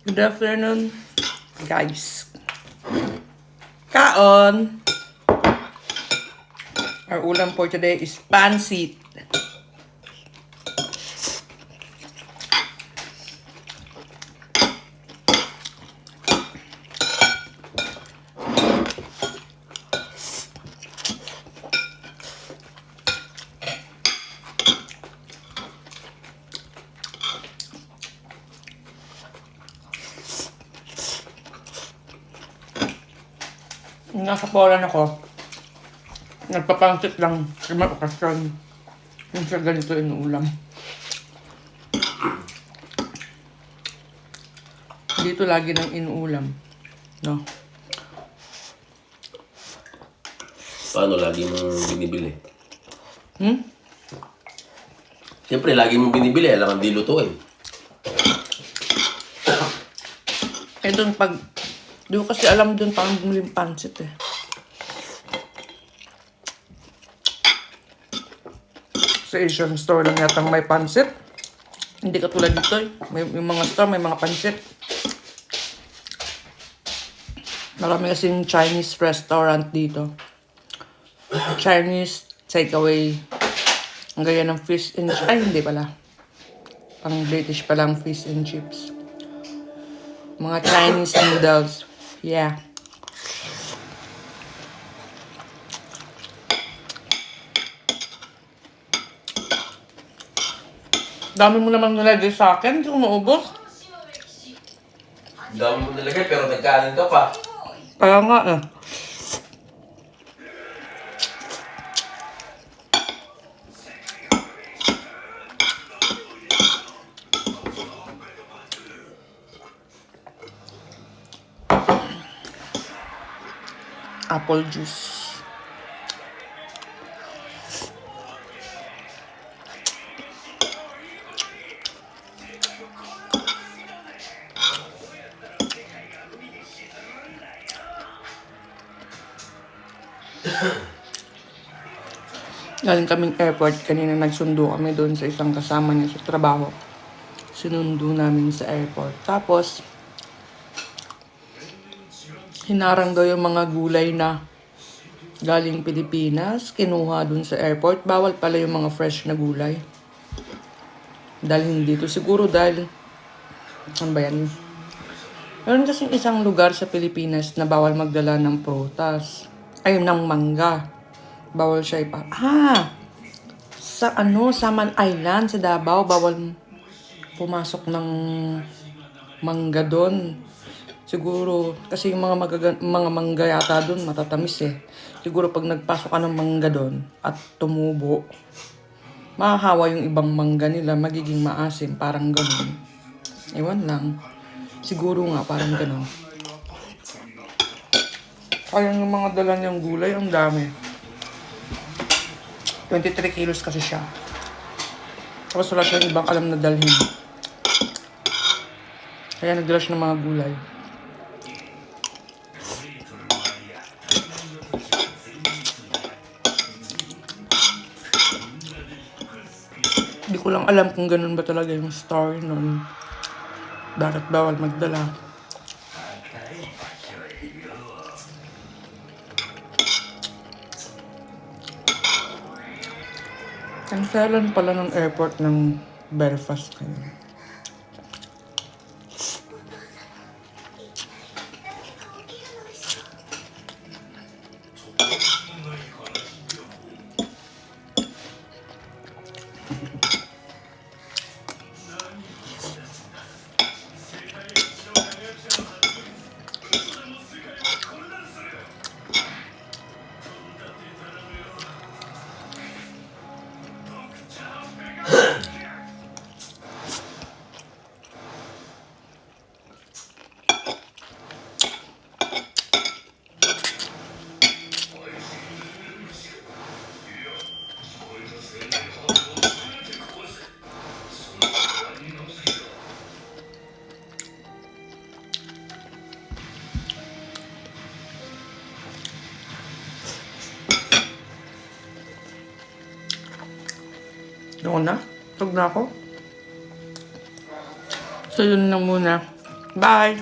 Good afternoon, guys. Kaon! Our ulam for today is pansit. Nasa Poland ako. Nagpapangsit lang sa mga okasyon. Yung sa ganito inuulam. Dito lagi nang inuulam. No? Paano lagi mong binibili? Hmm? Siyempre, lagi mong binibili. Alam ang di lutuin. Eh doon pag... Di ko kasi alam doon paano bumili yung pansit eh. Sa Asian store lang yatang may pansit. Hindi katulad dito eh. May mga store, may mga pansit. Marami kasing Chinese restaurant dito. Chinese takeaway. Ang gaya ng fish and chips. Ay, hindi pala. Pang British pa lang fish and chips. Mga Chinese noodles. Yeah. Dami mo naman nilagay sa akin. Hindi ko maubos. Dami mo nilagay pero nagkanin ka pa. Kaya nga eh. Apple juice. Galing kaming airport. Kanina nagsundo kami doon sa isang kasama niya sa trabaho. Sinundo namin sa airport. Tapos, hinarang daw yung mga gulay na galing Pilipinas. Kinuha doon sa airport. Bawal pala yung mga fresh na gulay. Dalhin dito. Siguro dahil, ano ba yan? Meron kasing isang lugar sa Pilipinas na bawal magdala ng prutas. Ay, ng mangga. Bawal siya sa Saman Island, sa Davao, bawal pumasok ng mangga doon. Siguro, kasi yung mga mangga yata doon, matatamis eh. Siguro pag nagpasok ka ng mangga doon at tumubo, mahahawa yung ibang mangga nila, magiging maasim, parang ganun. Ewan lang. Siguro nga, parang ganun. Kaya yung mga dala niyang gulay, ang dami. 23 kilos kasi siya. Tapos wala siyang ibang alam na dalhin. Kaya nagdala siya ng mga gulay. Hindi ko lang alam kung ganun ba talaga yung story nun. Bakit bawal magdala. Ang silent pala ng airport ng Belfast ngayon. Doon na? Tug na ako? So yun lang muna. Bye!